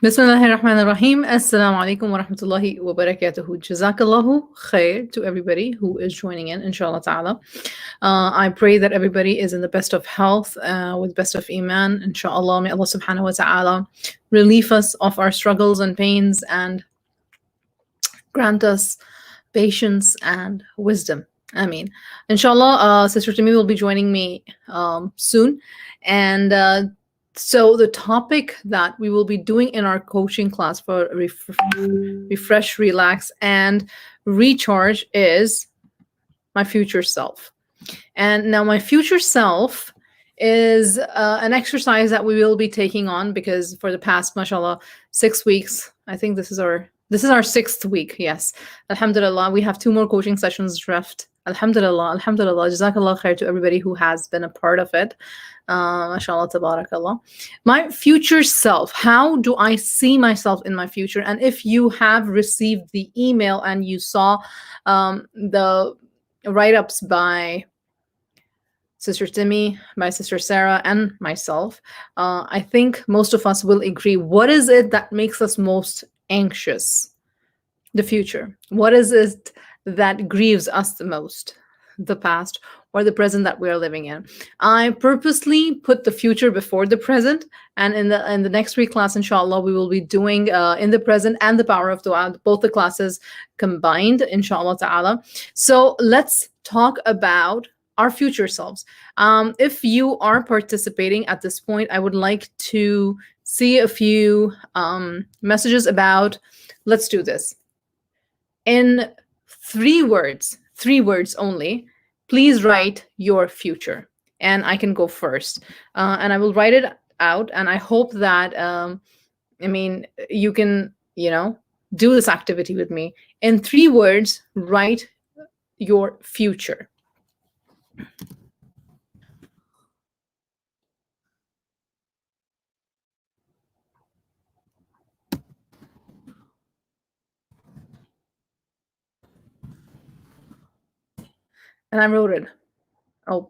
Bismillahirrahmanirrahim. Assalamu alaikum wa rahmatullahi wa barakatuhu. Jazakallahu khair to everybody who is joining in, inshallah ta'ala. I pray that everybody is in the best of health, with best of iman, inshallah. May Allah subhanahu wa ta'ala relieve us of our struggles and pains and grant us patience and wisdom. Ameen. Inshallah, Sister Timi will be joining me soon. And so the topic that we will be doing in our coaching class for refresh, relax, and recharge is my future self. And now my future self is an exercise that we will be taking on, because for the past, mashallah, 6 weeks, I think this is our 6th week. Yes, alhamdulillah, we have 2 more coaching sessions left. Alhamdulillah, jazakallah khair to everybody who has been a part of it. Mashallah, tabarakallah. My future self, how do I see myself in my future? And if you have received the email and you saw the write-ups by Sister Timi, by Sister Sarah, and myself, I think most of us will agree. What is it that makes us most anxious? The future. What is it that grieves us the most? The past or the present that we are living in? I purposely put the future before the present, and in the next week class, inshallah, we will be doing in the present and the power of dua, both the classes combined, inshallah ta'ala. So let's talk about our future selves. If you are participating at this point, I would like to see a few messages about, let's do this. In 3 words only, please write your future. And I can go first. And I will write it out. And I hope that, you can, do this activity with me. In 3 words, write your future. And I wrote it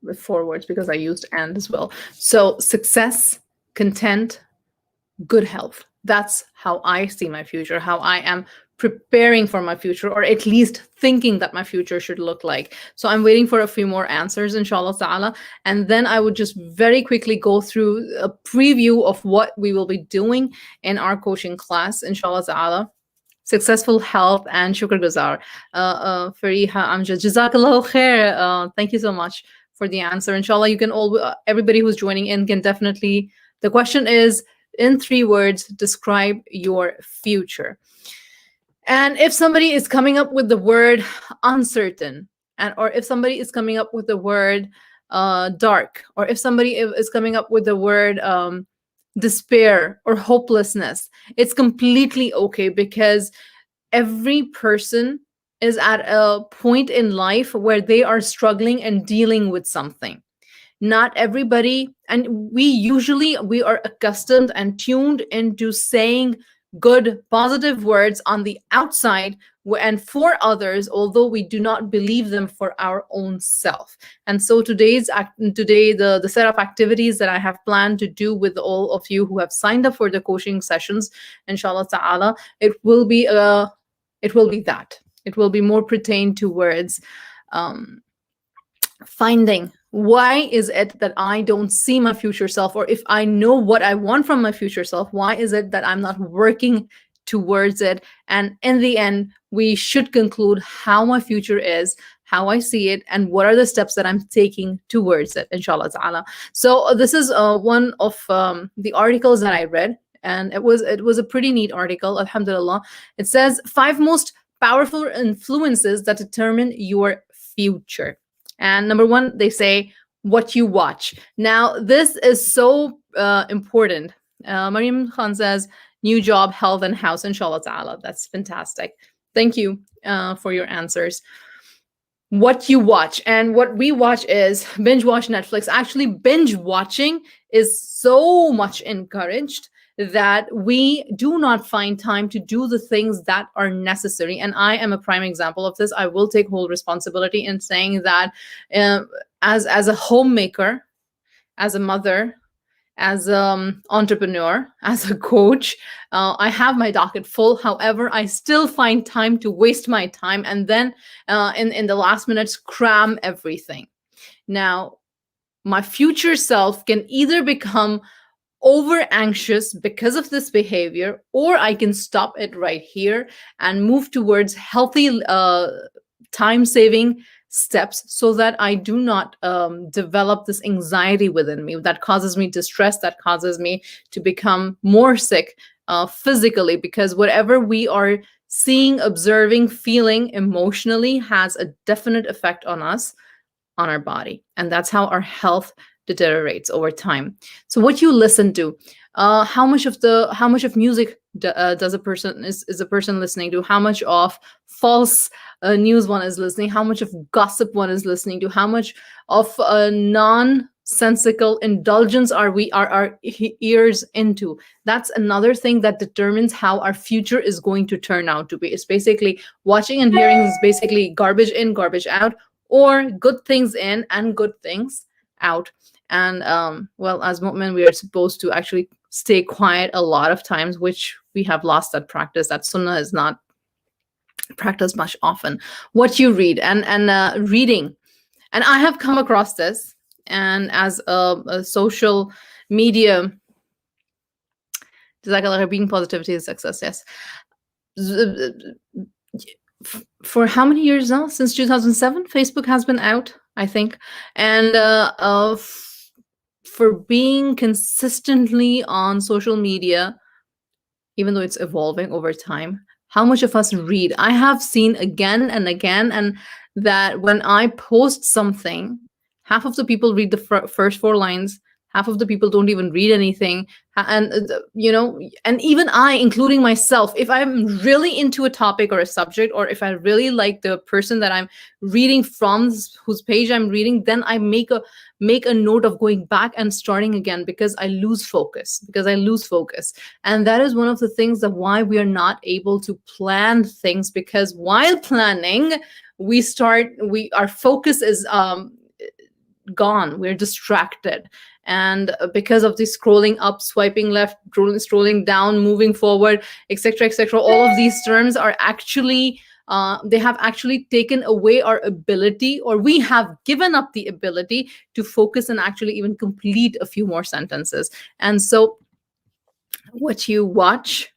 with 4 words because I used and as well. So success, content, good health. That's how I see my future, how I am preparing for my future, or at least thinking that my future should look like. So I'm waiting for a few more answers, inshallah ta'ala. And then I would just very quickly go through a preview of what we will be doing in our coaching class, inshallah ta'ala. Successful health and shukr guzar. Fariha Amjad, jazakallahu khair. Thank you so much for the answer. Inshallah, you can all, everybody who's joining in can definitely, the question is, in 3 words, describe your future. And if somebody is coming up with the word uncertain, or if somebody is coming up with the word dark, or if somebody is coming up with the word despair or hopelessness, it's completely okay, because every person is at a point in life where they are struggling and dealing with something. Not everybody, and we are accustomed and tuned into saying good, positive words on the outside and for others, although we do not believe them for our own self. And so today, the set of activities that I have planned to do with all of you who have signed up for the coaching sessions, inshallah ta'ala, it will be that. It will be more pertained towards finding why is it that I don't see my future self, or if I know what I want from my future self, why is it that I'm not working towards it? And in the end, we should conclude how my future is, how I see it, and what are the steps that I'm taking towards it, inshallah ta'ala. So this is one of the articles that I read, and it was a pretty neat article, alhamdulillah. It says 5 most powerful influences that determine your future. And number 1, they say what you watch. Now, this is so important. Mariam Khan says, new job, health, and house, inshallah ta'ala. That's fantastic. Thank you for your answers. What you watch. And what we watch is binge watch Netflix. Actually, binge watching is so much encouraged that we do not find time to do the things that are necessary. And I am a prime example of this. I will take whole responsibility in saying that as a homemaker, as a mother, as an entrepreneur, as a coach. I have my docket full. However, I still find time to waste my time, and then in the last minutes cram everything. Now, my future self can either become over anxious because of this behavior, or I can stop it right here and move towards healthy time saving steps, so that I do not develop this anxiety within me that causes me distress, that causes me to become more sick physically, because whatever we are seeing, observing, feeling emotionally has a definite effect on us, on our body, and that's how our health deteriorates over time. So what you listen to, how much of music does a person is a person listening to, how much of false news one is listening, how much of gossip one is listening to, how much of nonsensical indulgence are our ears into. That's another thing that determines how our future is going to turn out to be. It's basically watching and hearing is basically garbage in, garbage out, or good things in and good things out. And well, as mu'min, we are supposed to actually stay quiet a lot of times, which we have lost that practice. That sunnah is not practiced much often. What you read, and reading, and I have come across this, and as a social media, being positivity is success, yes. For how many years now? Since 2007, Facebook has been out, I think. And for being consistently on social media, even though it's evolving over time, how much of us read? I have seen again and again, and that when I post something, half of the people read the first four lines, half of the people don't even read anything. And and even I, including myself, if I'm really into a topic or a subject, or if I really like the person that I'm reading from, whose page I'm reading, then I make a note of going back and starting again, because I lose focus. And that is one of the things that why we are not able to plan things, because while planning, our focus is gone, we're distracted. And because of the scrolling up, swiping left, scrolling down, moving forward, etc., etc., all of these terms are actually they have actually taken away our ability, or we have given up the ability to focus and actually even complete a few more sentences. And so what you watch,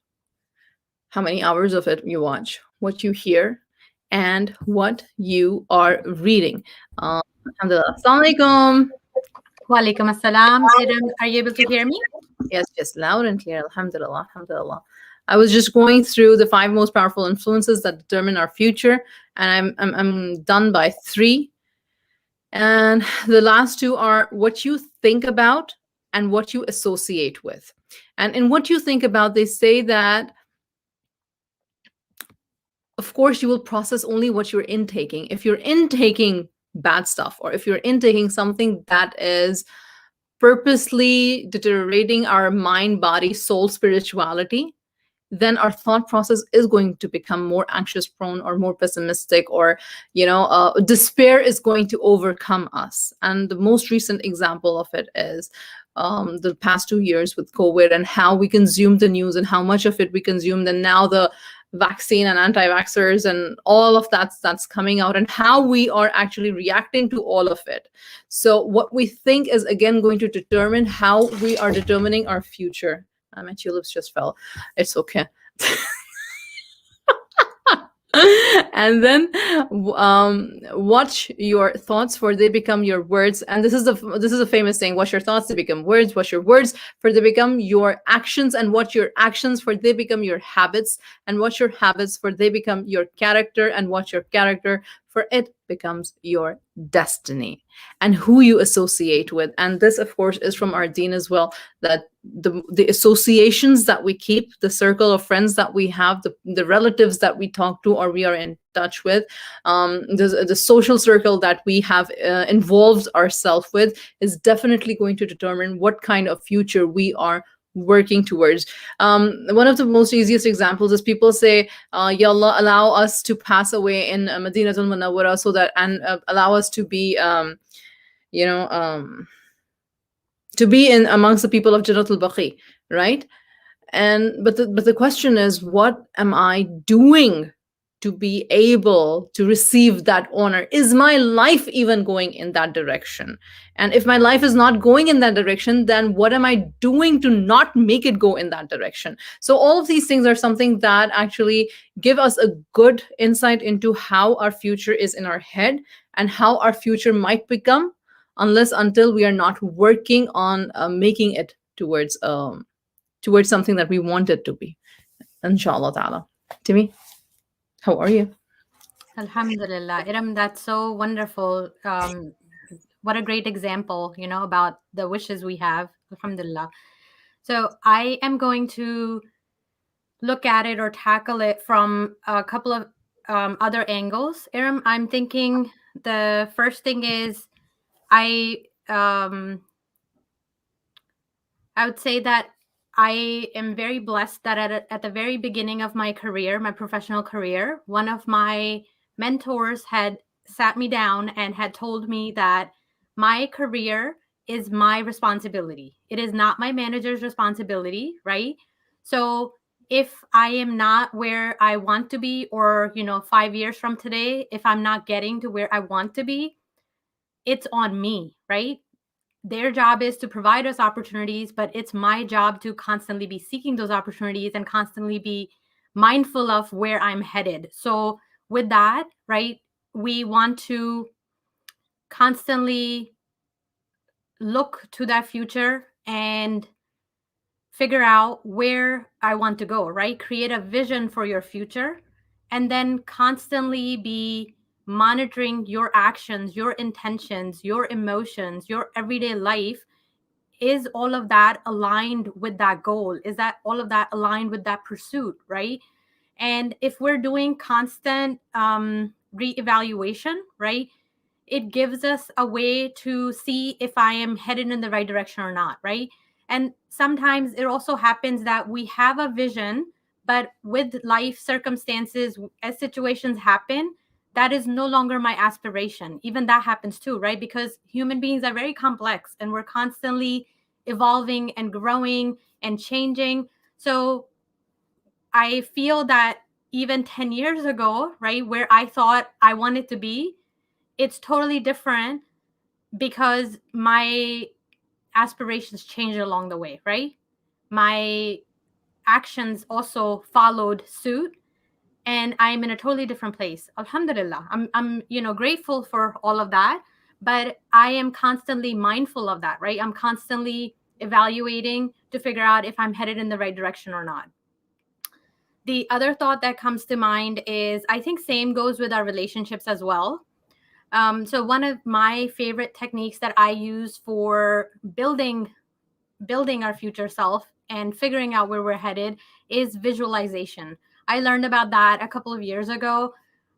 how many hours of it you watch, what you hear, and what you are reading. Alhamdulillah. Assalamu alaikum. Walaikum assalam. Siran, are you able to hear me? Yes, loud and clear. Alhamdulillah, alhamdulillah. I was just going through the 5 most powerful influences that determine our future, and I'm done by 3. And the last 2 are what you think about and what you associate with. And in what you think about, they say that, of course, you will process only what you're intaking. If you're intaking bad stuff, or if you're intaking something that is purposely deteriorating our mind, body, soul, spirituality, then our thought process is going to become more anxious prone, or more pessimistic, or despair is going to overcome us. And the most recent example of it is the past 2 years with COVID, and how we consumed the news, and how much of it we consumed, and now the vaccine and anti-vaxxers and all of that's coming out, and how we are actually reacting to all of it. So what we think is again going to determine how we are determining our future. My tulips just fell. It's okay. And then watch your thoughts, for they become your words. And this is a famous saying: watch your thoughts, they become words. Watch your words, for they become your actions. And watch your actions, for they become your habits. And watch your habits, for they become your character. And watch your character, for it becomes your destiny. And who you associate with. And this, of course, is from our deen as well, that the associations that we keep, the circle of friends that we have, the relatives that we talk to or we are in touch with, the social circle that we have involved ourselves with, is definitely going to determine what kind of future we are working towards. One of the most easiest examples is people say, Ya Allah, allow us to pass away in Madinatul Munawwara, so that, and allow us to be to to be in amongst the people of Jannat al-Baqi, right? But the question is, what am I doing to be able to receive that honor? Is my life even going in that direction? And if my life is not going in that direction, then what am I doing to not make it go in that direction? So all of these things are something that actually give us a good insight into how our future is in our head and how our future might become, unless until we are not working on making it towards something that we want it to be. Inshallah ta'ala. Timmy, how are you? Alhamdulillah. Iram, that's so wonderful. What a great example, about the wishes we have. Alhamdulillah. So I am going to look at it or tackle it from a couple of other angles. Iram, I'm thinking the first thing is I would say that I am very blessed that at the very beginning of my career, my professional career, one of my mentors had sat me down and had told me that my career is my responsibility. It is not my manager's responsibility, right? So if I am not where I want to be, or, 5 years from today, if I'm not getting to where I want to be, it's on me, right? Their job is to provide us opportunities, but it's my job to constantly be seeking those opportunities and constantly be mindful of where I'm headed. So with that, right, we want to constantly look to that future and figure out where I want to go, right? Create a vision for your future and then constantly be monitoring your actions, your intentions, your emotions, your everyday life. Is all of that aligned with that goal? Is that all of that aligned with that pursuit, right? And if we're doing constant reevaluation, right, it gives us a way to see if I am headed in the right direction or not, right? And sometimes it also happens that we have a vision, but with life circumstances, as situations happen, that is no longer my aspiration. Even that happens too, right? Because human beings are very complex and we're constantly evolving and growing and changing. So I feel that even 10 years ago, right, where I thought I wanted to be, it's totally different because my aspirations changed along the way, right? My actions also followed suit and I'm in a totally different place. Alhamdulillah. I'm grateful for all of that, but I am constantly mindful of that, right? I'm constantly evaluating to figure out if I'm headed in the right direction or not. The other thought that comes to mind is I think same goes with our relationships as well. So one of my favorite techniques that I use for building our future self and figuring out where we're headed is visualization. I learned about that a couple of years ago.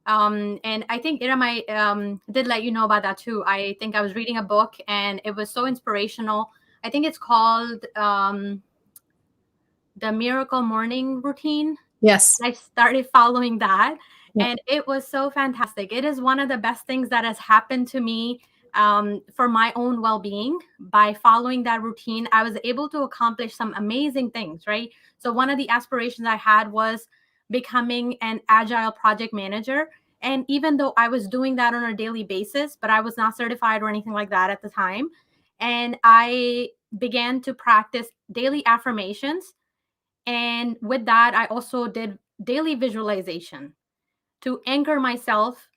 And I think Ira might did let you know about that too. I think I was reading a book and it was so inspirational. I think it's called The Miracle Morning Routine. Yes. I started following that Yeah. and it was so fantastic. It is one of the best things that has happened to me for my own well-being. By following that routine, I was able to accomplish some amazing things, right? So one of the aspirations I had was becoming an agile project manager. And even though I was doing that on a daily basis, but I was not certified or anything like that at the time. And I began to practice daily affirmations, and with that, I also did daily visualization to anchor myself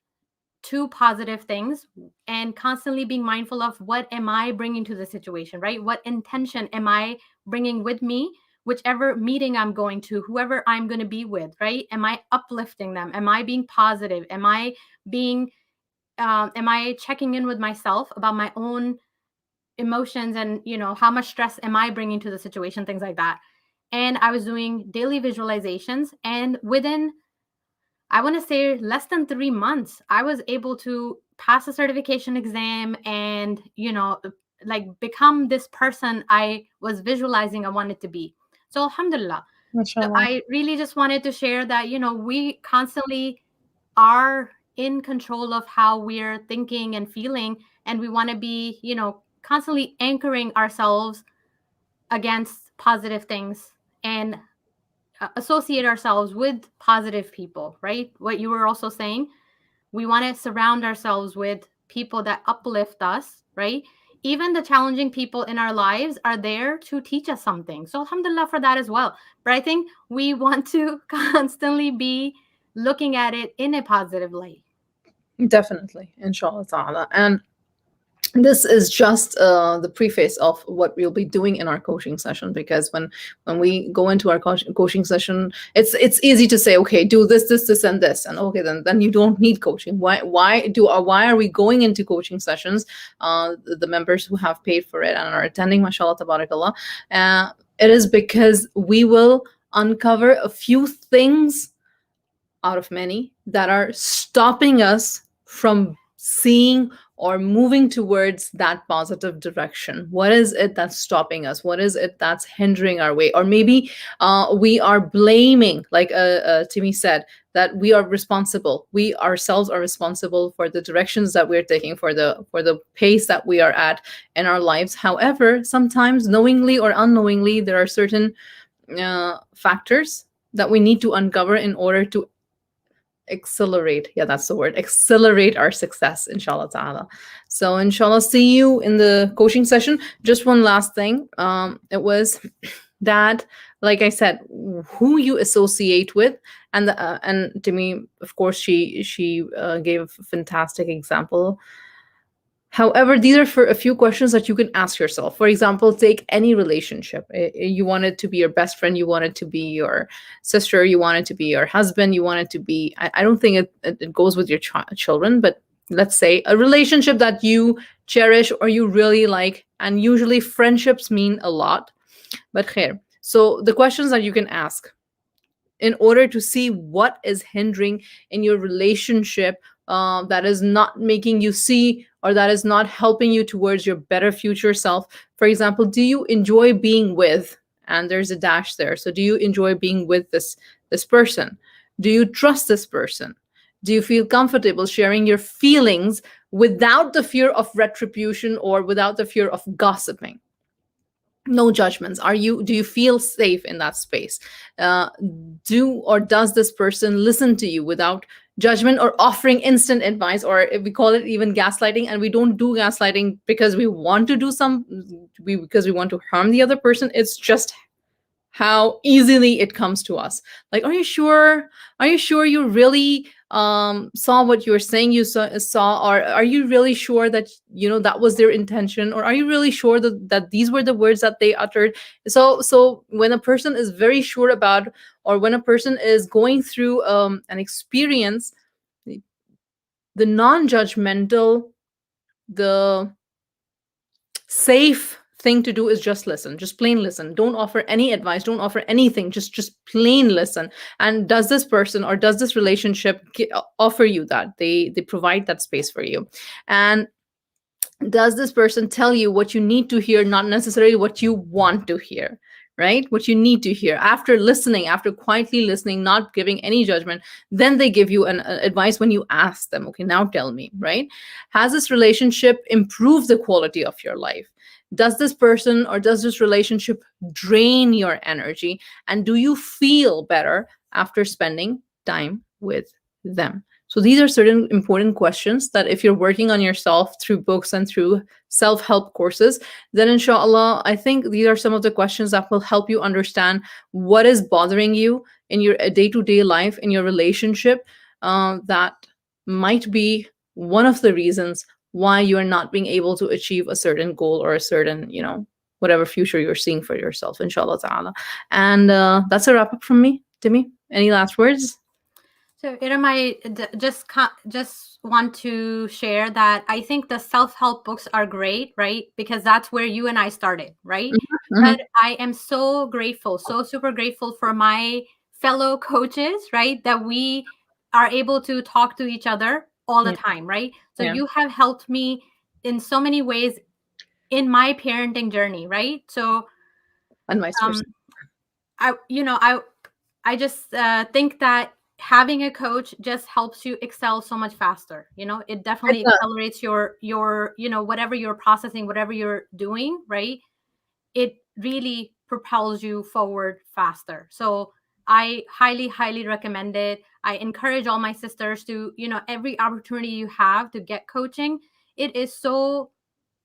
to positive things and constantly being mindful of what am I bringing to the situation, right? What intention am I bringing with me, whichever meeting I'm going to, whoever I'm going to be with, right? Am I uplifting them? Am I being positive? Am I checking in with myself about my own emotions and, how much stress am I bringing to the situation, things like that. And I was doing daily visualizations. And within, I want to say, less than 3 months, I was able to pass a certification exam and, like become this person I was visualizing I wanted to be. So, alhamdulillah. So Mashallah. I really just wanted to share that, we constantly are in control of how we're thinking and feeling. And we want to be, constantly anchoring ourselves against positive things and associate ourselves with positive people, right? What you were also saying, we want to surround ourselves with people that uplift us, right? Even the challenging people in our lives are there to teach us something. So alhamdulillah for that as well. But I think we want to constantly be looking at it in a positive light. Definitely, inshallah ta'ala. And this is just the preface of what we'll be doing in our coaching session, because when we go into our coaching session, it's easy to say, okay, do this and this, and okay, then you don't need coaching. Why are we going into coaching sessions? The members who have paid for it and are attending, mashallah tabarakallah, it is because we will uncover a few things out of many that are stopping us from seeing or moving towards that positive direction. What is it that's stopping us? What is it that's hindering our way? Or maybe we are blaming, like Timmy said, that we are responsible. We ourselves are responsible for the directions that we're taking, for the pace that we are at in our lives. However, sometimes knowingly or unknowingly, there are certain factors that we need to uncover in order to accelerate, yeah, that's the word, accelerate our success, inshallah ta'ala. So inshallah, see you in the coaching session. Just one last thing, it was that, like I said, who you associate with, and to me, of course, she gave a fantastic example. However, these are for a few questions that you can ask yourself. For example, take any relationship. You want it to be your best friend, you want it to be your sister, you want it to be your husband, you want it to be, I don't think it goes with your children, but let's say a relationship that you cherish or you really like. And usually friendships mean a lot. But khair. So the questions that you can ask in order to see what is hindering in your relationship, that is not making you see, or that is not helping you towards your better future self. For example, do you enjoy being with, and there's a dash there, so do you enjoy being with this person? Do you trust this person? Do you feel comfortable sharing your feelings without the fear of retribution or without the fear of gossiping? No judgments. Do you feel safe in that space? uh, does this person listen to you without judgment or offering instant advice, or if we call it even gaslighting? And we don't do gaslighting because we want to do because we want to harm the other person. It's just how easily it comes to us. Like, are you sure? Are you sure you really saw what you were saying you saw? Or are you really sure that that was their intention? Or are you really sure that these were the words that they uttered? So when a person is very sure about, or when a person is going through an experience, the non-judgmental, the safe thing to do is just listen, just plain listen. Don't offer any advice, don't offer anything, just plain listen. And does this person or does this relationship offer you that? They provide that space for you? And does this person tell you what you need to hear, not necessarily what you want to hear? Right? What you need to hear after listening, after quietly listening, not giving any judgment. Then they give you an advice when you ask them, okay, now tell me, right? Has this relationship improved the quality of your life? Does this person or does this relationship drain your energy? And do you feel better after spending time with them? So these are certain important questions that if you're working on yourself through books and through self-help courses, then inshallah, I think these are some of the questions that will help you understand what is bothering you in your day-to-day life, in your relationship, that might be one of the reasons why you are not being able to achieve a certain goal or a certain, whatever future you're seeing for yourself, inshallah ta'ala. And that's a wrap up from me. Timmy, any last words? So, Iram, I just want to share that I think the self-help books are great, right? Because that's where you and I started, right? Mm-hmm. But I am so grateful, so super grateful for my fellow coaches, right? That we are able to talk to each other all the time, right? So Yeah. you have helped me in so many ways in my parenting journey, right? So And vice versa. I just think that having a coach just helps you excel so much faster. It It definitely does. accelerates your whatever you're processing, whatever you're doing, right? It really propels you forward faster. So I highly, highly recommend it. I encourage all my sisters to, every opportunity you have to get coaching. It is so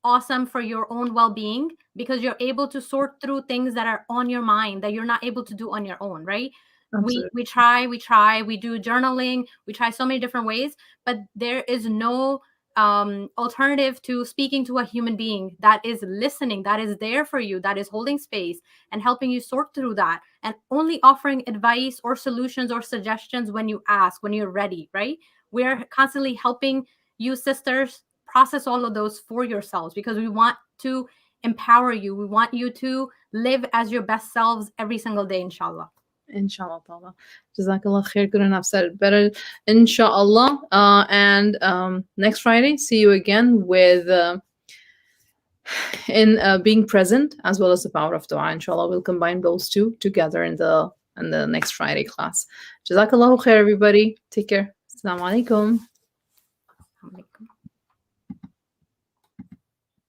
awesome for your own well-being because you're able to sort through things that are on your mind that you're not able to do on your own, right? we Absolutely. we try we try we do journaling, we try so many different ways, but there is no alternative to speaking to a human being that is listening, that is there for you, that is holding space and helping you sort through that, and only offering advice or solutions or suggestions when you ask, when you're ready, right? We're constantly helping you sisters process all of those for yourselves because we want to empower you. We want you to live as your best selves every single day, inshallah. Inshallah ta'ala. Jazakallah khair. Good enough said it better. Inshallah. And next Friday, see you again with in being present as well as the power of dua. Inshallah, we'll combine those two together in the next Friday class. Jazakallahu khair, everybody. Take care. Assalamu alaikum.